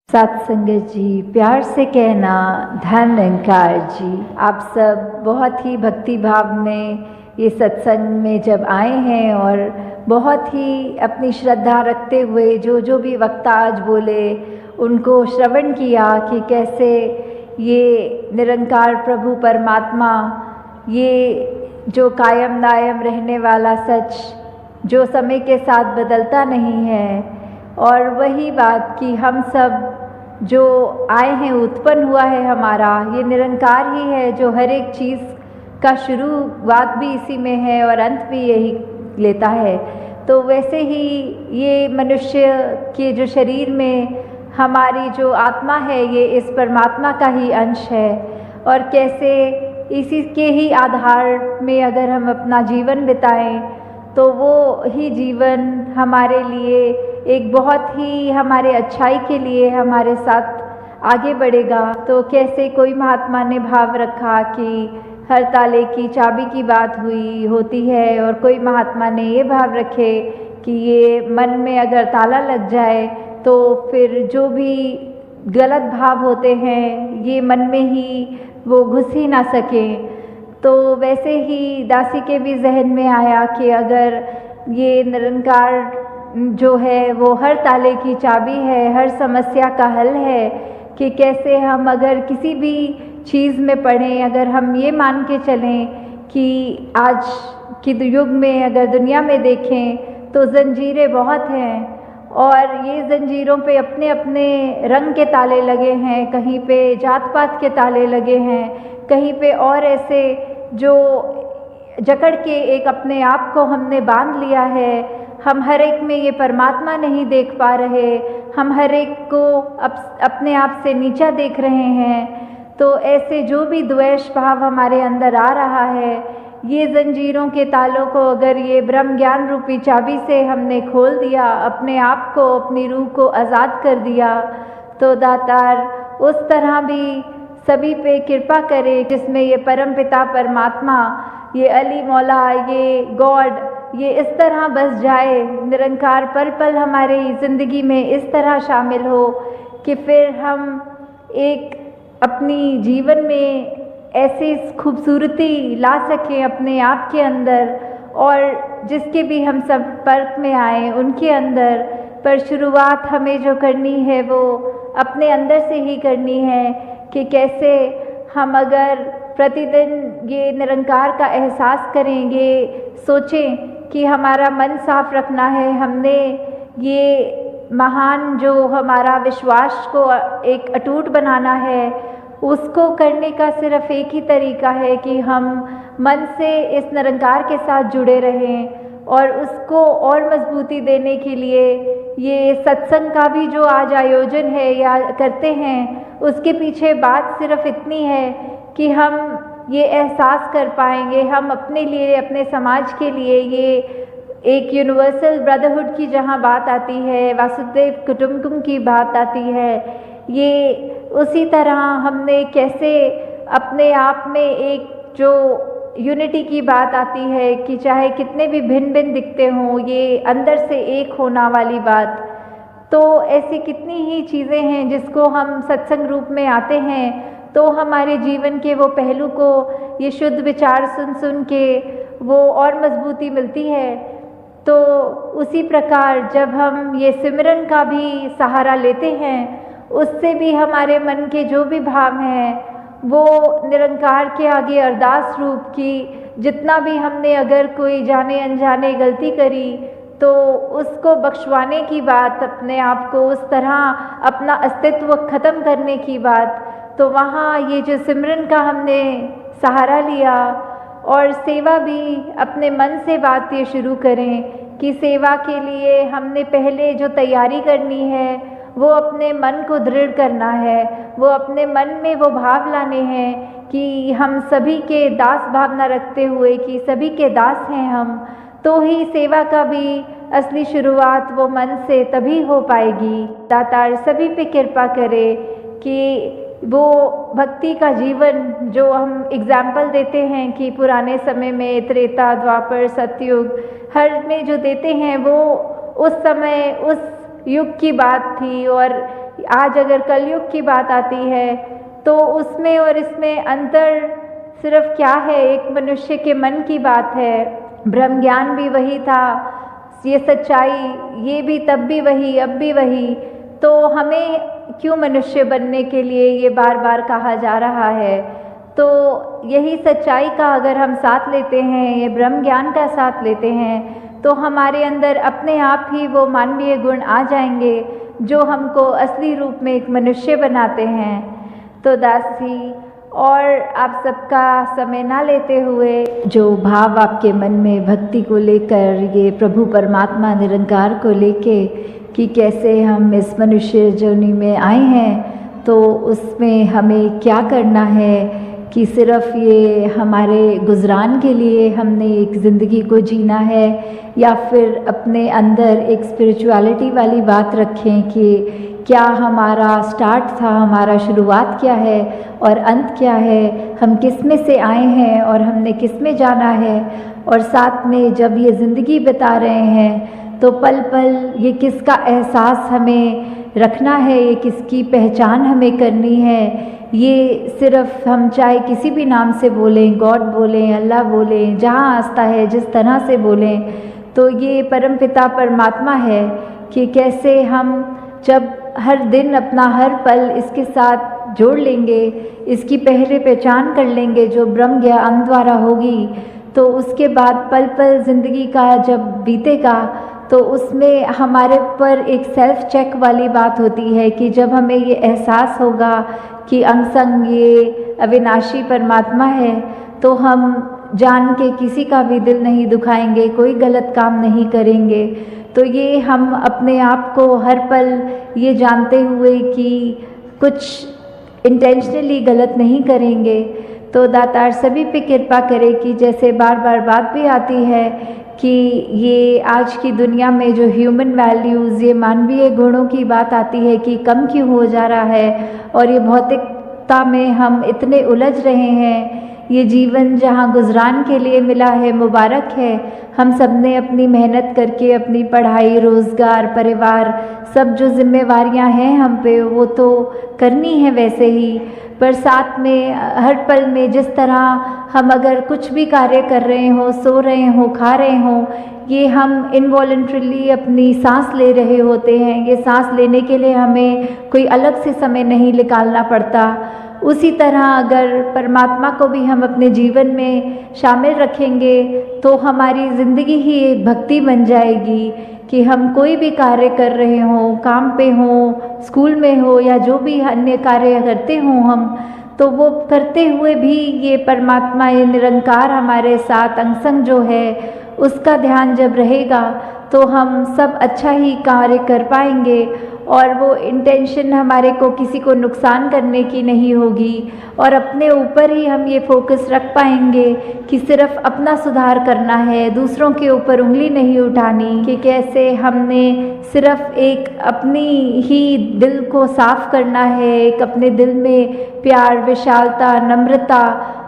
सत्संगत जी, प्यार से कहना धन निरंकार जी। आप सब बहुत ही भक्ति भाव में ये सत्संग में जब आए हैं और बहुत ही अपनी श्रद्धा रखते हुए जो भी वक्ता आज बोले उनको श्रवण किया कि कैसे ये निरंकार प्रभु परमात्मा, ये जो कायम दायम रहने वाला सच, जो समय के साथ बदलता नहीं है, और वही बात कि हम सब जो आए हैं, उत्पन्न हुआ है हमारा, ये निरंकार ही है जो हर एक चीज़ का शुरुआत भी इसी में है और अंत भी यही लेता है। तो वैसे ही ये मनुष्य के जो शरीर में हमारी जो आत्मा है, ये इस परमात्मा का ही अंश है, और कैसे इसी के ही आधार में अगर हम अपना जीवन बिताएं तो वो ही जीवन हमारे लिए एक बहुत ही हमारे अच्छाई के लिए हमारे साथ आगे बढ़ेगा। तो कैसे कोई महात्मा ने भाव रखा कि हर ताले की चाबी की बात होती है, और कोई महात्मा ने ये भाव रखे कि ये मन में अगर ताला लग जाए तो फिर जो भी गलत भाव होते हैं ये मन में ही वो घुस ही ना सकें। तो वैसे ही दासी के भी जहन में आया कि अगर ये निरंकार जो है वो हर ताले की चाबी है, हर समस्या का हल है, कि कैसे हम अगर किसी भी चीज़ में पढ़ें, अगर हम ये मान के चलें कि आज के युग में अगर दुनिया में देखें तो ज़ंजीरें बहुत हैं, और ये ज़ंजीरों पे अपने अपने रंग के ताले लगे हैं, कहीं पे जात पात के ताले लगे हैं, कहीं पे और ऐसे जो जकड़ के एक अपने आप को हमने बांध लिया है। हम हर एक में ये परमात्मा नहीं देख पा रहे, हम हर एक को अपने आप से नीचा देख रहे हैं। तो ऐसे जो भी द्वेष भाव हमारे अंदर आ रहा है, ये ज़ंजीरों के तालों को अगर ये ब्रह्म ज्ञान रूपी चाबी से हमने खोल दिया, अपने आप को, अपनी रूह को आज़ाद कर दिया, तो दातार उस तरह भी सभी पे कृपा करे जिसमें ये परम पिता परमात्मा, ये अली मौला, ये गॉड, ये इस तरह बस जाए, निरंकार पल पल हमारे ज़िंदगी में इस तरह शामिल हो कि फिर हम एक अपनी जीवन में ऐसी खूबसूरती ला सकें अपने आप के अंदर, और जिसके भी हम संपर्क में आए उनके अंदर। पर शुरुआत हमें जो करनी है वो अपने अंदर से ही करनी है, कि कैसे हम अगर प्रतिदिन ये निरंकार का एहसास करेंगे, सोचें कि हमारा मन साफ रखना है, हमने ये महान जो हमारा विश्वास को एक अटूट बनाना है, उसको करने का सिर्फ एक ही तरीका है कि हम मन से इस निरंकार के साथ जुड़े रहें। और उसको और मजबूती देने के लिए ये सत्संग का भी जो आज आयोजन है या करते हैं, उसके पीछे बात सिर्फ इतनी है कि हम ये एहसास कर पाएंगे, हम अपने लिए, अपने समाज के लिए, ये एक यूनिवर्सल ब्रदरहुड की जहाँ बात आती है, वासुदेव कुटुंबकम की बात आती है, ये उसी तरह हमने कैसे अपने आप में एक जो यूनिटी की बात आती है कि चाहे कितने भी भिन्न भिन्न दिखते हों, ये अंदर से एक होना वाली बात। तो ऐसी कितनी ही चीज़ें हैं जिसको हम सत्संग रूप में आते हैं तो हमारे जीवन के वो पहलू को ये शुद्ध विचार सुन सुन के वो और मजबूती मिलती है। तो उसी प्रकार जब हम ये सिमरन का भी सहारा लेते हैं, उससे भी हमारे मन के जो भी भाव हैं वो निरंकार के आगे अरदास रूप की, जितना भी हमने अगर कोई जाने अनजाने गलती करी तो उसको बख्शवाने की बात, अपने आप को उस तरह अपना अस्तित्व ख़त्म करने की बात। तो वहाँ ये जो सिमरन का हमने सहारा लिया, और सेवा भी अपने मन से बात ये शुरू करें कि सेवा के लिए हमने पहले जो तैयारी करनी है वो अपने मन को दृढ़ करना है, वो अपने मन में वो भाव लाने हैं कि हम सभी के दास भावना रखते हुए कि सभी के दास हैं हम, तो ही सेवा का भी असली शुरुआत वो मन से तभी हो पाएगी। दातार सभी पे कृपा करे कि वो भक्ति का जीवन जो हम एग्जाम्पल देते हैं कि पुराने समय में त्रेता, द्वापर, सतयुग, हर में जो देते हैं वो उस समय उस युग की बात थी, और आज अगर कलयुग की बात आती है तो उसमें और इसमें अंतर सिर्फ क्या है, एक मनुष्य के मन की बात है। ब्रह्म ज्ञान भी वही था, ये सच्चाई ये भी तब भी वही, अब भी वही। तो हमें क्यों मनुष्य बनने के लिए ये बार बार कहा जा रहा है? तो यही सच्चाई का अगर हम साथ लेते हैं, ये ब्रह्म ज्ञान का साथ लेते हैं, तो हमारे अंदर अपने आप ही वो मानवीय गुण आ जाएंगे जो हमको असली रूप में एक मनुष्य बनाते हैं। तो दास जी, और आप सबका समय ना लेते हुए, जो भाव आपके मन में भक्ति को लेकर, ये प्रभु परमात्मा निरंकार को लेके कि कैसे हम इस मनुष्य जोनी में आए हैं, तो उसमें हमें क्या करना है कि सिर्फ ये हमारे गुजरान के लिए हमने एक ज़िंदगी को जीना है, या फिर अपने अंदर एक स्पिरिचुअलिटी वाली बात रखें कि क्या हमारा स्टार्ट था, हमारा शुरुआत क्या है और अंत क्या है, हम किस में से आए हैं और हमने किस में जाना है। और साथ में जब ये ज़िंदगी बिता रहे हैं तो पल पल ये किसका एहसास हमें रखना है, ये किसकी पहचान हमें करनी है। ये सिर्फ हम चाहे किसी भी नाम से बोलें, गॉड बोलें, अल्लाह बोलें, जहाँ आस्था है जिस तरह से बोलें, तो ये परमपिता परमात्मा है कि कैसे हम जब हर दिन अपना हर पल इसके साथ जोड़ लेंगे, इसकी पहले पहचान कर लेंगे जो ब्रह्म ज्ञान द्वारा होगी, तो उसके बाद पल पल ज़िंदगी का जब बीतेगा तो उसमें हमारे पर एक सेल्फ चेक वाली बात होती है कि जब हमें ये एहसास होगा कि अंग संग ये अविनाशी परमात्मा है, तो हम जान के किसी का भी दिल नहीं दुखाएंगे, कोई गलत काम नहीं करेंगे। तो ये हम अपने आप को हर पल ये जानते हुए कि कुछ इंटेंशनली गलत नहीं करेंगे। तो दातार सभी पे कृपा करे कि जैसे बार बार बात भी आती है कि ये आज की दुनिया में जो ह्यूमन वैल्यूज़, ये मानवीय गुणों की बात आती है कि कम क्यों हो जा रहा है, और ये भौतिकता में हम इतने उलझ रहे हैं। ये जीवन जहाँ गुजरान के लिए मिला है, मुबारक है। हम सब ने अपनी मेहनत करके अपनी पढ़ाई, रोज़गार, परिवार, सब जो जिम्मेवारियां हैं हम पे, वो तो करनी है वैसे ही, पर साथ में हर पल में जिस तरह हम अगर कुछ भी कार्य कर रहे हों, सो रहे हों, खा रहे हों, ये हम इनवॉलंटरीली अपनी सांस ले रहे होते हैं। ये सांस लेने के लिए हमें कोई अलग से समय नहीं निकालना पड़ता। उसी तरह अगर परमात्मा को भी हम अपने जीवन में शामिल रखेंगे तो हमारी ज़िंदगी ही एक भक्ति बन जाएगी कि हम कोई भी कार्य कर रहे हों, काम पे हों, स्कूल में हो, या जो भी अन्य कार्य करते हों हम, तो वो करते हुए भी ये परमात्मा, ये निरंकार हमारे साथ अंग संग जो है, उसका ध्यान जब रहेगा तो हम सब अच्छा ही कार्य कर पाएंगे। और वो इंटेंशन हमारे को किसी को नुकसान करने की नहीं होगी, और अपने ऊपर ही हम ये फोकस रख पाएंगे कि सिर्फ अपना सुधार करना है, दूसरों के ऊपर उंगली नहीं उठानी कि कैसे हमने सिर्फ एक अपनी ही दिल को साफ करना है, एक अपने दिल में प्यार, विशालता, नम्रता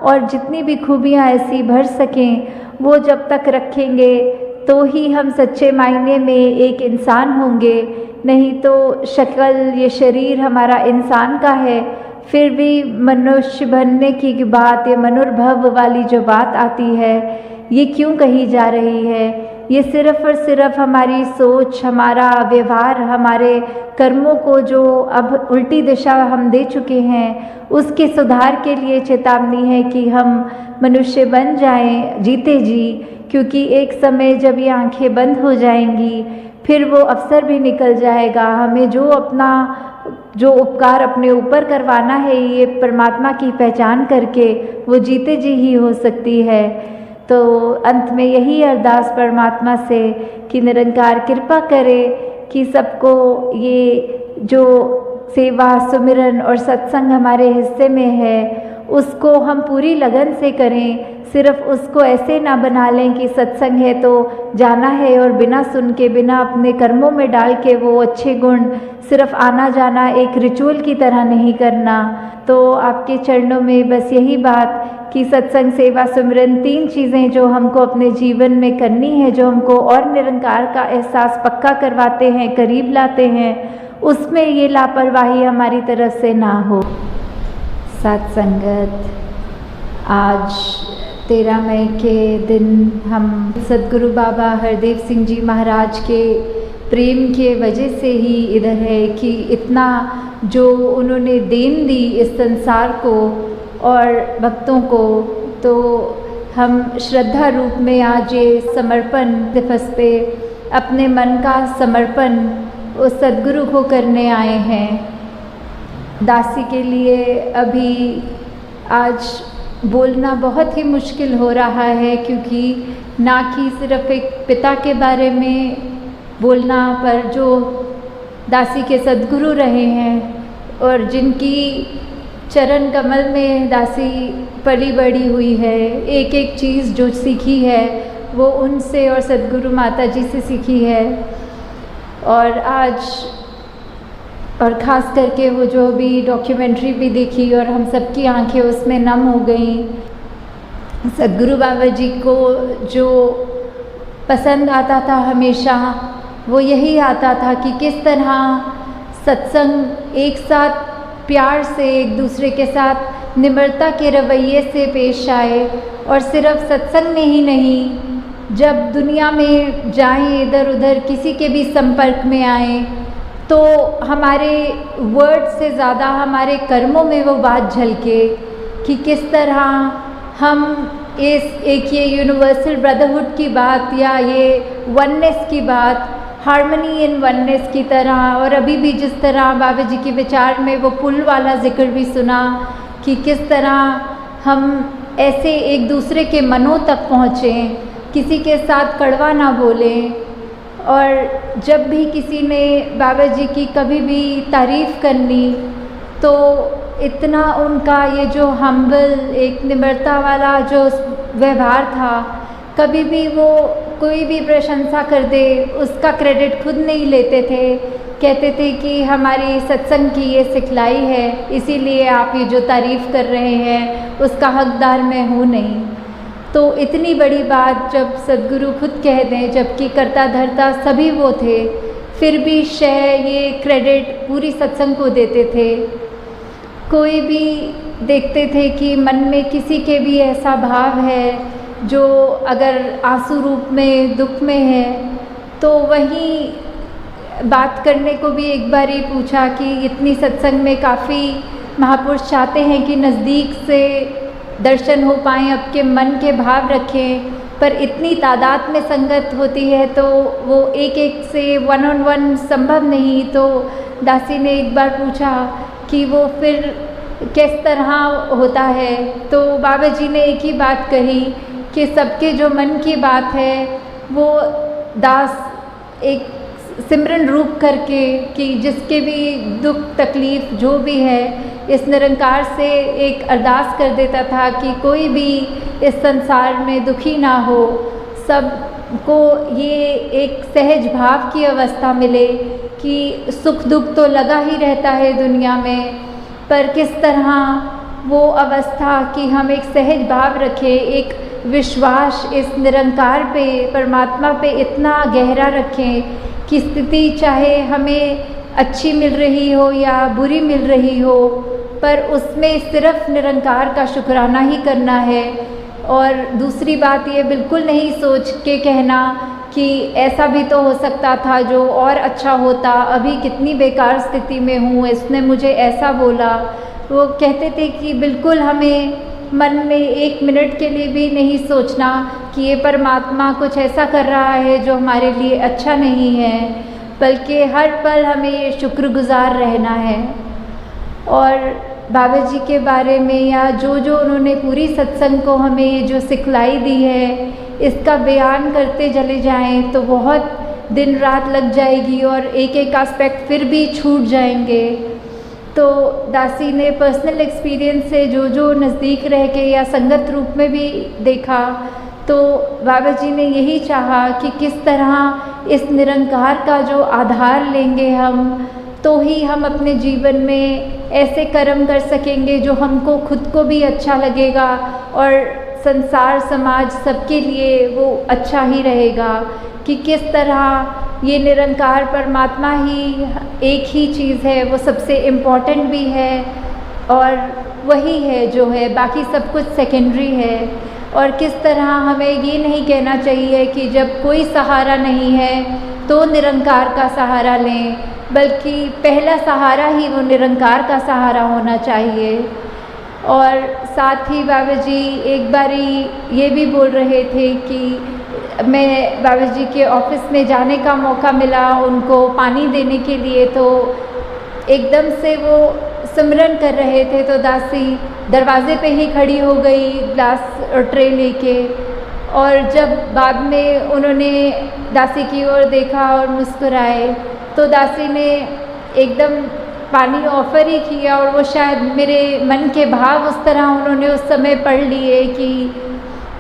और जितनी भी खूबियाँ ऐसी भर सकें, वो जब तक रखेंगे तो ही हम सच्चे मायने में एक इंसान होंगे। नहीं तो शक्ल, ये शरीर हमारा इंसान का है, फिर भी मनुष्य बनने की बात, ये मनुर्भव वाली जो बात आती है, ये क्यों कही जा रही है? ये सिर्फ और सिर्फ हमारी सोच, हमारा व्यवहार, हमारे कर्मों को जो अब उल्टी दिशा हम दे चुके हैं, उसके सुधार के लिए चेतावनी है कि हम मनुष्य बन जाएं, जीते जी। क्योंकि एक समय जब ये आंखें बंद हो जाएंगी, फिर वो अवसर भी निकल जाएगा। हमें जो उपकार अपने ऊपर करवाना है, ये परमात्मा की पहचान करके वो जीते जी ही हो सकती है। तो अंत में यही अरदास परमात्मा से कि निरंकार कृपा करे कि सबको ये जो सेवा, सुमिरन और सत्संग हमारे हिस्से में है, उसको हम पूरी लगन से करें। सिर्फ उसको ऐसे ना बना लें कि सत्संग है तो जाना है, और बिना सुन के, बिना अपने कर्मों में डाल के वो अच्छे गुण सिर्फ आना जाना एक रिचुअल की तरह नहीं करना। तो आपके चरणों में बस यही बात कि सत्संग, सेवा, सुमिरन, 3 चीज़ें जो हमको अपने जीवन में करनी है, जो हमको और निरंकार का एहसास पक्का करवाते हैं, करीब लाते हैं, उसमें ये लापरवाही हमारी तरफ से ना हो। साथ संगत, आज 13 मई के दिन हम सद्गुरु बाबा हरदेव सिंह जी महाराज के प्रेम के वजह से ही इधर है कि इतना जो उन्होंने देन दी इस संसार को और भक्तों को, तो हम श्रद्धा रूप में आज ये समर्पण दिवस पे अपने मन का समर्पण उस सद्गुरु को करने आए हैं। दासी के लिए अभी आज बोलना बहुत ही मुश्किल हो रहा है, क्योंकि ना कि सिर्फ एक पिता के बारे में बोलना, पर जो दासी के सद्गुरु रहे हैं और जिनकी चरण कमल में दासी पली बड़ी हुई है, एक एक चीज़ जो सीखी है वो उनसे और सद्गुरु माता जी से सीखी है। और आज और ख़ास करके वो जो भी डॉक्यूमेंट्री भी देखी और हम सबकी आंखें उसमें नम हो गई। सद्गुरु बाबा जी को जो पसंद आता था हमेशा वो यही आता था कि किस तरह सत्संग एक साथ प्यार से एक दूसरे के साथ निम्रता के रवैये से पेश आए, और सिर्फ सत्संग में ही नहीं, जब दुनिया में जाएं, इधर उधर किसी के भी संपर्क में आए, तो हमारे वर्ड से ज़्यादा हमारे कर्मों में वो बात झलके कि किस तरह हम इस एक ये यूनिवर्सल ब्रदरहुड की बात या ये वननेस की बात, हार्मनी इन वननेस की तरह, और अभी भी जिस तरह बाबा जी के विचार में वो पुल वाला जिक्र भी सुना कि किस तरह हम ऐसे एक दूसरे के मनों तक पहुँचें, किसी के साथ कड़वा ना बोलें। और जब भी किसी ने बाबा जी की कभी भी तारीफ़ करनी तो इतना उनका ये जो हम्बल एक निम्रता वाला जो व्यवहार था, कभी भी वो कोई भी प्रशंसा कर दे उसका क्रेडिट खुद नहीं लेते थे। कहते थे कि हमारी सत्संग की ये सिखलाई है, इसीलिए आप ये जो तारीफ़ कर रहे हैं उसका हकदार मैं हूँ नहीं। तो इतनी बड़ी बात जब सद्गुरु खुद कह दें, जबकि कर्ता धर्ता सभी वो थे, फिर भी ये क्रेडिट पूरी सत्संग को देते थे। कोई भी देखते थे कि मन में किसी के भी ऐसा भाव है जो अगर आंसू रूप में दुख में है, तो वहीं बात करने को भी एक बार ही पूछा कि इतनी सत्संग में काफ़ी महापुरुष चाहते हैं कि नज़दीक से दर्शन हो पाएँ, आपके मन के भाव रखें, पर इतनी तादाद में संगत होती है तो वो एक एक से वन ऑन वन संभव नहीं। तो दासी ने एक बार पूछा कि वो फिर किस तरह होता है, तो बाबा जी ने एक ही बात कही कि सबके जो मन की बात है वो दास एक सिमरन रूप करके कि जिसके भी दुख तकलीफ़ जो भी है इस निरंकार से एक अरदास कर देता था कि कोई भी इस संसार में दुखी ना हो, सबको ये एक सहज भाव की अवस्था मिले कि सुख दुख तो लगा ही रहता है दुनिया में, पर किस तरह वो अवस्था कि हम एक सहज भाव रखें, एक विश्वास इस निरंकार पे, परमात्मा पे इतना गहरा रखें कि स्थिति चाहे हमें अच्छी मिल रही हो या बुरी मिल रही हो, पर उसमें सिर्फ निरंकार का शुक्राना ही करना है। और दूसरी बात ये बिल्कुल नहीं सोच के कहना कि ऐसा भी तो हो सकता था जो और अच्छा होता, अभी कितनी बेकार स्थिति में हूँ, इसने मुझे ऐसा बोला। वो कहते थे कि बिल्कुल हमें मन में एक मिनट के लिए भी नहीं सोचना कि ये परमात्मा कुछ ऐसा कर रहा है जो हमारे लिए अच्छा नहीं है, बल्कि हर पल हमें ये शुक्रगुजार रहना है। और बाबा जी के बारे में या जो जो उन्होंने पूरी सत्संग को हमें ये जो सिखलाई दी है, इसका बयान करते चले जाएं तो बहुत दिन रात लग जाएगी और एक एक एस्पेक्ट फिर भी छूट जाएंगे। तो दासी ने पर्सनल एक्सपीरियंस से जो जो नज़दीक रह के या संगत रूप में भी देखा, तो बाबा जी ने यही चाहा कि किस तरह इस निरंकार का जो आधार लेंगे हम, तो ही हम अपने जीवन में ऐसे कर्म कर सकेंगे जो हमको खुद को भी अच्छा लगेगा और संसार समाज सबके लिए वो अच्छा ही रहेगा। कि किस तरह ये निरंकार परमात्मा ही एक ही चीज़ है, वो सबसे इम्पॉर्टेंट भी है और वही है जो है, बाकी सब कुछ सेकेंडरी है। और किस तरह हमें ये नहीं कहना चाहिए कि जब कोई सहारा नहीं है तो निरंकार का सहारा लें, बल्कि पहला सहारा ही वो निरंकार का सहारा होना चाहिए। और साथ ही बाबा जी एक बारी ये भी बोल रहे थे कि मैं बाबा जी के ऑफिस में जाने का मौका मिला उनको पानी देने के लिए, तो एकदम से वो सिमरन कर रहे थे तो दासी दरवाज़े पे ही खड़ी हो गई ग्लास और ट्रे लेके। और जब बाद में उन्होंने दासी की ओर देखा और मुस्कुराए तो दासी ने एकदम पानी ऑफ़र ही किया, और वो शायद मेरे मन के भाव उस तरह उन्होंने उस समय पढ़ लिए कि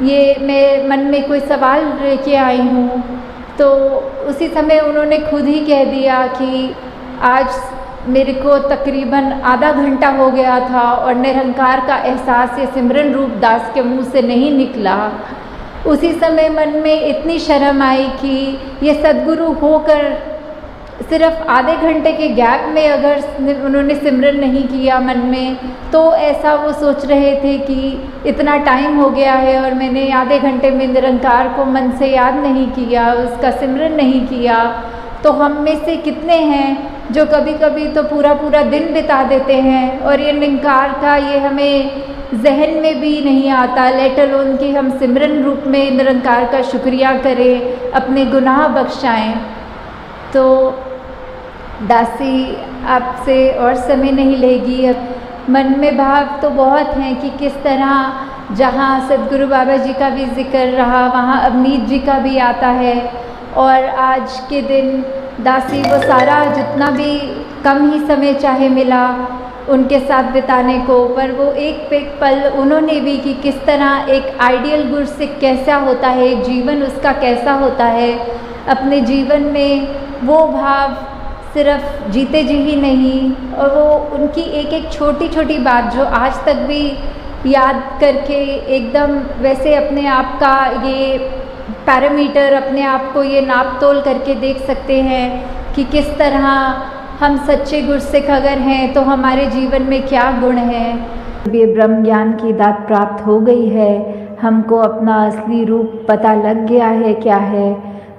ये मैं मन में कोई सवाल लेके आई हूँ। तो उसी समय उन्होंने खुद ही कह दिया कि आज मेरे को तकरीबन आधा घंटा हो गया था और निरंकार का एहसास ये सिमरन रूप दास के मुंह से नहीं निकला। उसी समय मन में इतनी शर्म आई कि ये सद्गुरु होकर सिर्फ आधे घंटे के गैप में अगर उन्होंने सिमरन नहीं किया मन में, तो ऐसा वो सोच रहे थे कि इतना टाइम हो गया है और मैंने आधे घंटे में निरंकार को मन से याद नहीं किया, उसका सिमरन नहीं किया। तो हम में से कितने हैं जो कभी कभी तो पूरा पूरा दिन बिता देते हैं और ये निरंकार का ये हमें जहन में भी नहीं आता, लेट अलोन कि हम सिमरन रूप में निरंकार का शुक्रिया करें, अपने गुनाह बख्शाएं। तो दासी आपसे और समय नहीं लेगी। अब मन में भाव तो बहुत हैं कि किस तरह जहाँ सद्गुरु बाबा जी का भी जिक्र रहा वहाँ अवनीत जी का भी आता है, और आज के दिन दासी वो सारा जितना भी कम ही समय चाहे मिला उनके साथ बिताने को, पर वो एक पे पल उन्होंने भी कि किस तरह एक आइडियल गुरु से कैसा होता है, एक जीवन उसका कैसा होता है। अपने जीवन में वो भाव सिर्फ जीते जी ही नहीं, और वो उनकी एक एक छोटी छोटी बात जो आज तक भी याद करके एकदम वैसे अपने आप का ये पैरामीटर, अपने आप को ये नाप तोल करके देख सकते हैं कि किस तरह हम सच्चे गुरसिख अगर हैं तो हमारे जीवन में क्या गुण हैं। ये ब्रह्म ज्ञान की दात प्राप्त हो गई है, हमको अपना असली रूप पता लग गया है क्या है,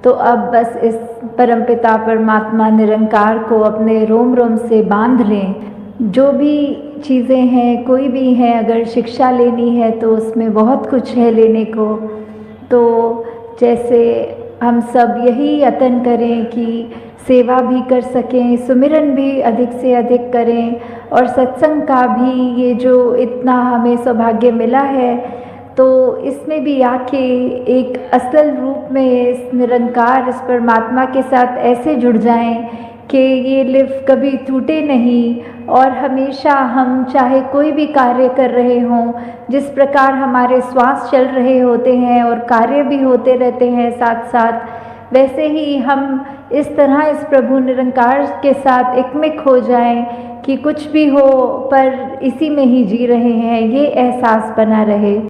तो अब बस इस परमपिता परमात्मा निरंकार को अपने रोम रोम से बांध लें। जो भी चीज़ें हैं, कोई भी हैं, अगर शिक्षा लेनी है तो उसमें बहुत कुछ है लेने को। तो जैसे हम सब यही यत्न करें कि सेवा भी कर सकें, सुमिरन भी अधिक से अधिक करें, और सत्संग का भी ये जो इतना हमें सौभाग्य मिला है तो इसमें भी आके एक असल रूप में इस निरंकार, इस परमात्मा के साथ ऐसे जुड़ जाएं कि ये लिव कभी टूटे नहीं, और हमेशा हम चाहे कोई भी कार्य कर रहे हों, जिस प्रकार हमारे श्वास चल रहे होते हैं और कार्य भी होते रहते हैं साथ साथ, वैसे ही हम इस तरह इस प्रभु निरंकार के साथ एकमिक हो जाएं कि कुछ भी हो पर इसी में ही जी रहे हैं, ये एहसास बना रहे।